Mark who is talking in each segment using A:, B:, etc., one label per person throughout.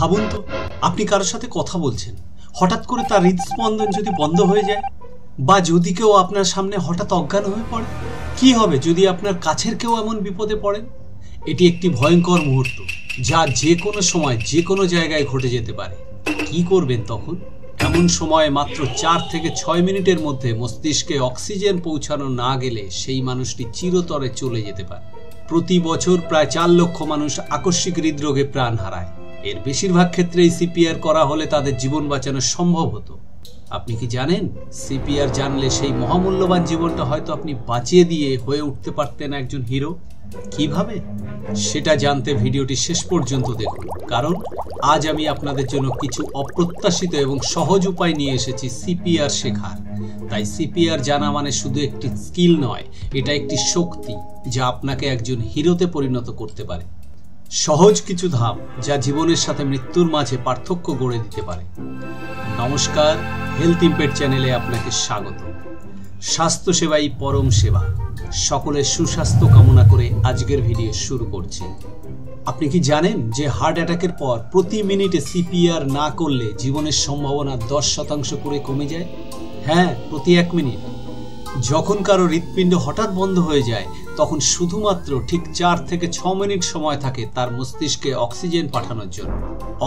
A: ভাবুন তো, আপনি কারোর সাথে কথা বলছেন, হঠাৎ করে তার হৃদস্পন্দন যদি বন্ধ হয়ে যায়, বা যদি কেউ আপনার সামনে হঠাৎ অজ্ঞান হয়ে পড়ে, কি হবে যদি আপনার কাছের কেউ এমন বিপদে পড়েন? এটি একটি ভয়ঙ্কর মুহূর্ত, যা যে কোনো সময় যে কোনো জায়গায় ঘটে যেতে পারে। কি করবেন তখন? এমন সময় মাত্র 4 থেকে 6 মিনিটের মধ্যে মস্তিষ্কে অক্সিজেন পৌঁছানো না গেলে সেই মানুষটি চিরতরে চলে যেতে পারে। প্রতি বছর প্রায় 4 লক্ষ মানুষ আকস্মিক হৃদরোগে প্রাণ হারায়। এর বেশিরভাগ ক্ষেত্রেই সিপিআর করা হলে তাদের জীবন বাঁচানো সম্ভব হতো। আপনি কি জানেন, সিপিআর জানলে সেই মহামূল্যবান জীবনটা হয়তো আপনি বাঁচিয়ে দিয়ে হয়ে উঠতে পারতেন একজন হিরো? কিভাবে? সেটা জানতে ভিডিওটি শেষ পর্যন্ত দেখুন, কারণ আজ আমি আপনাদের জন্য কিছু অপ্রত্যাশিত এবং সহজ উপায় নিয়ে এসেছি সিপিআর শেখার। তাই সিপিআর জানা মানে শুধু একটি স্কিল নয়, এটা একটি শক্তি যা আপনাকে একজন হিরোতে পরিণত করতে পারে। সহজ কিছু ধাপ যা জীবনের সাথে মৃত্যুর মাঝে পার্থক্য গড়ে দিতে পারে। নমস্কার, হেলথ ইম্প্যাক্ট চ্যানেলে আপনাকে স্বাগত। স্বাস্থ্যসেবাই পরম সেবা। সকলের সুস্বাস্থ্য কামনা করে আজকের ভিডিও শুরু করছি। আপনি কি জানেন যে হার্ট অ্যাটাকের পর প্রতি মিনিটে সিপিআর না করলে জীবনের সম্ভাবনা 10% করে কমে যায়? হ্যাঁ, প্রতি 1 মিনিট। যখন কারো হৃৎপিণ্ড হঠাৎ বন্ধ হয়ে যায়, তখন শুধুমাত্র ঠিক 4 থেকে 6 মিনিট সময় থাকে তার মস্তিষ্কে অক্সিজেন পাঠানোর জন্য।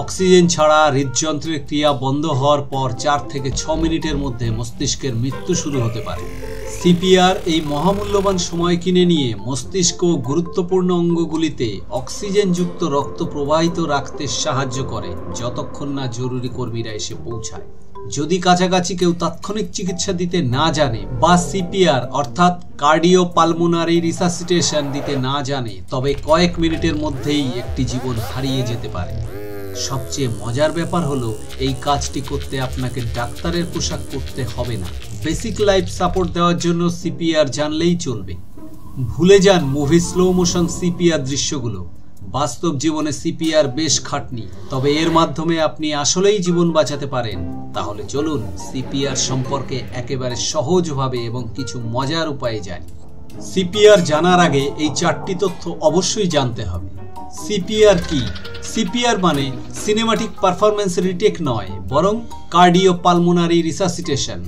A: অক্সিজেন ছাড়া হৃদযন্ত্রের ক্রিয়া বন্ধ হওয়ার পর 4 থেকে 6 মিনিটের মধ্যে মস্তিষ্কের মৃত্যু শুরু হতে পারে। সিপিআর এই মহামূল্যবান সময় কিনে নিয়ে মস্তিষ্ক ও গুরুত্বপূর্ণ অঙ্গগুলিতে অক্সিজেনযুক্ত রক্ত প্রবাহিত রাখতে সাহায্য করে যতক্ষণ না জরুরি কর্মীরা এসে পৌঁছায়। যদি কাছাকাছি কেউ তাৎক্ষণিক চিকিৎসা দিতে না জানে বা সিপিআর অর্থাৎ কার্ডিও পালমোনারি রিসাসিটেশন দিতে না জানে, তবে কয়েক মিনিটের মধ্যেই একটি জীবন হারিয়ে যেতে পারে। সবচেয়ে মজার ব্যাপার হলো, এই কাজটি করতে আপনাকে ডাক্তারের পোশাক পরতে হবে না। বেসিক লাইফ সাপোর্ট দেওয়ার জন্য সিপিআর জানলেই চলবে। ভুলে যান মুভি স্লো মোশন সিপিআর দৃশ্যগুলো। বাস্তব জীবনে সিপিআর বেশ খাটনি, তবে এর মাধ্যমে আপনি আসলেই জীবন বাঁচাতে পারেন। তাহলে চলুন সিপিআর সম্পর্কে একেবারে সহজভাবে এবং কিছু মজার উপায়ে জানি। সিপিআর জানার আগে এই 4টি তথ্য অবশ্যই জানতে হবে। সিপিআর কি? সিপিআর মানে সিনেমাটিক পারফরম্যান্স রিটেক নয়, বরং কার্ডিও পালমোনারি রিসাসিটেশন,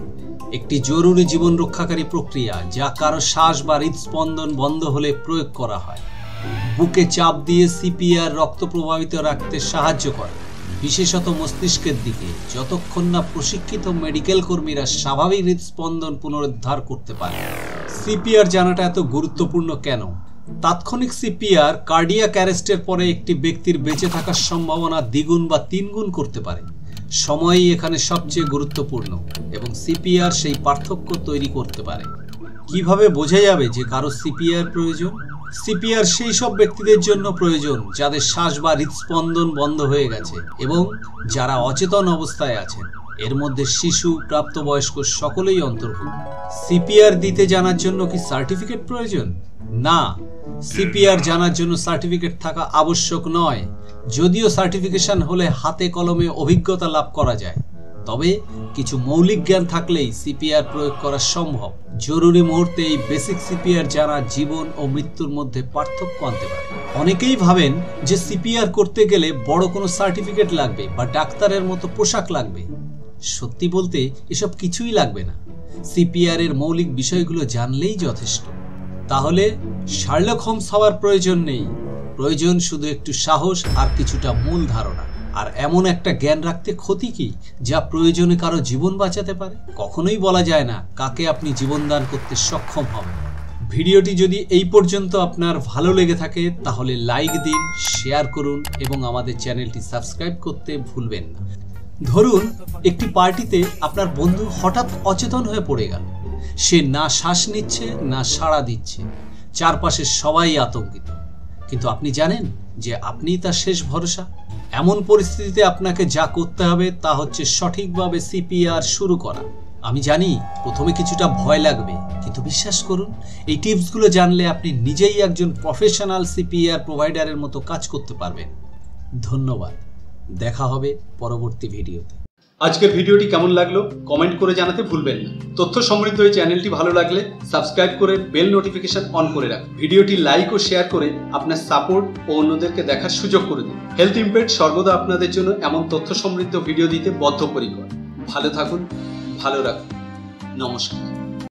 A: একটি জরুরি জীবন রক্ষাকারী প্রক্রিয়া যা কারো শ্বাস বা হৃদস্পন্দন বন্ধ হলে প্রয়োগ করা হয়। বুকে চাপ দিয়ে সিপিআর রক্ত প্রবাহিত রাখতে সাহায্য করে, বিশেষত মস্তিষ্কের দিকে, যতক্ষণ না প্রশিক্ষিত মেডিকেল কর্মীরা স্বাভাবিক হৃদস্পন্দন পুনরুদ্ধার করতে পারে। সিপিআর জানাটা এত গুরুত্বপূর্ণ কেন? তাৎক্ষণিক সিপিআর কার্ডিয়াক অ্যারেস্টের পরে একটি ব্যক্তির বেঁচে থাকার সম্ভাবনা 2 বা 3 গুণ করতে পারে। সময়ই এখানে সবচেয়ে গুরুত্বপূর্ণ এবং সিপিআর সেই পার্থক্য তৈরি করতে পারে। কিভাবে বোঝা যাবে যে কারো সিপিআর প্রয়োজন? সিপিআর সেই সব ব্যক্তিদের জন্য প্রয়োজন যাদের শ্বাস বা হৃদস্পন্দন বন্ধ হয়ে গেছে এবং যারা অচেতন অবস্থায় আছেন। এর মধ্যে শিশু, প্রাপ্তবয়স্ক সকলেই অন্তর্ভুক্ত। সিপিআর দিতে জানার জন্য কি সার্টিফিকেট প্রয়োজন? না, সিপিআর জানার জন্য সার্টিফিকেট থাকা আবশ্যক নয়। যদিও সার্টিফিকেশন হলে হাতে কলমে অভিজ্ঞতা লাভ করা যায়, তবে কিছু মৌলিক জ্ঞান থাকলেই সিপিআর প্রয়োগ করা সম্ভব। জরুরি মুহূর্তে এই বেসিক সিপিআর জানা জীবন ও মৃত্যুর মধ্যে পার্থক্য আনতে পারে। অনেকেই ভাবেন যে সিপিআর করতে গেলে বড় কোনো সার্টিফিকেট লাগবে বা ডাক্তারের মতো পোশাক লাগবে। সত্যি বলতে এসব কিছুই লাগবে না। সিপিআর এর মৌলিক বিষয়গুলো জানলেই যথেষ্ট। তাহলে শার্লক হোমস হওয়ার প্রয়োজন নেই। প্রয়োজন শুধু একটু সাহস আর কিছুটা মূল ধারণা। আর এমন একটা জ্ঞান রাখতে ক্ষতি কি, যা প্রয়োজনে কারো জীবন বাঁচাতে পারে? কখনোই বলা যায় না কাকে আপনি জীবন দান করতে সক্ষম হবেন। ভিডিওটি যদি এই পর্যন্ত আপনার ভালো লেগে থাকে তাহলে লাইক দিন, শেয়ার করুন এবং আমাদের চ্যানেলটি সাবস্ক্রাইব করতে ভুলবেন না। ধরুন একটি পার্টিতে আপনার বন্ধু হঠাৎ অচেতন হয়ে পড়ে গেল। সে না শ্বাস নিচ্ছে না সাড়া দিচ্ছে। চারপাশে সবাই আতঙ্কিত, কিন্তু আপনি জানেন যে আপনিই তার শেষ ভরসা। এমন পরিস্থিতিতে আপনাকে যা করতে হবে তা হচ্ছে সঠিকভাবে সিপিআর শুরু করা। আমি জানি প্রথমে কিছুটা ভয় লাগবে, কিন্তু বিশ্বাস করুন, এই টিপসগুলো জানলে আপনি নিজেই একজন প্রফেশনাল সিপিআর প্রোভাইডারের মতো কাজ করতে পারবেন। ধন্যবাদ। দেখা হবে পরবর্তী ভিডিওতে। আজকের ভিডিওটি কেমন লাগলো কমেন্ট করে জানাতে ভুলবেন না। তথ্য সমৃদ্ধ এই চ্যানেলটি ভালো লাগলে সাবস্ক্রাইব করে বেল নোটিফিকেশন অন করে রাখুন। ভিডিওটি লাইক ও শেয়ার করে আপনার সাপোর্ট ও অন্যদেরকে দেখার সুযোগ করে দিন। হেলথ ইমপ্যাক্ট সর্বদা আপনাদের জন্য এমন তথ্য সমৃদ্ধ ভিডিও দিতে বদ্ধপরিকর। ভালো থাকুন, ভালো রাখুন। নমস্কার।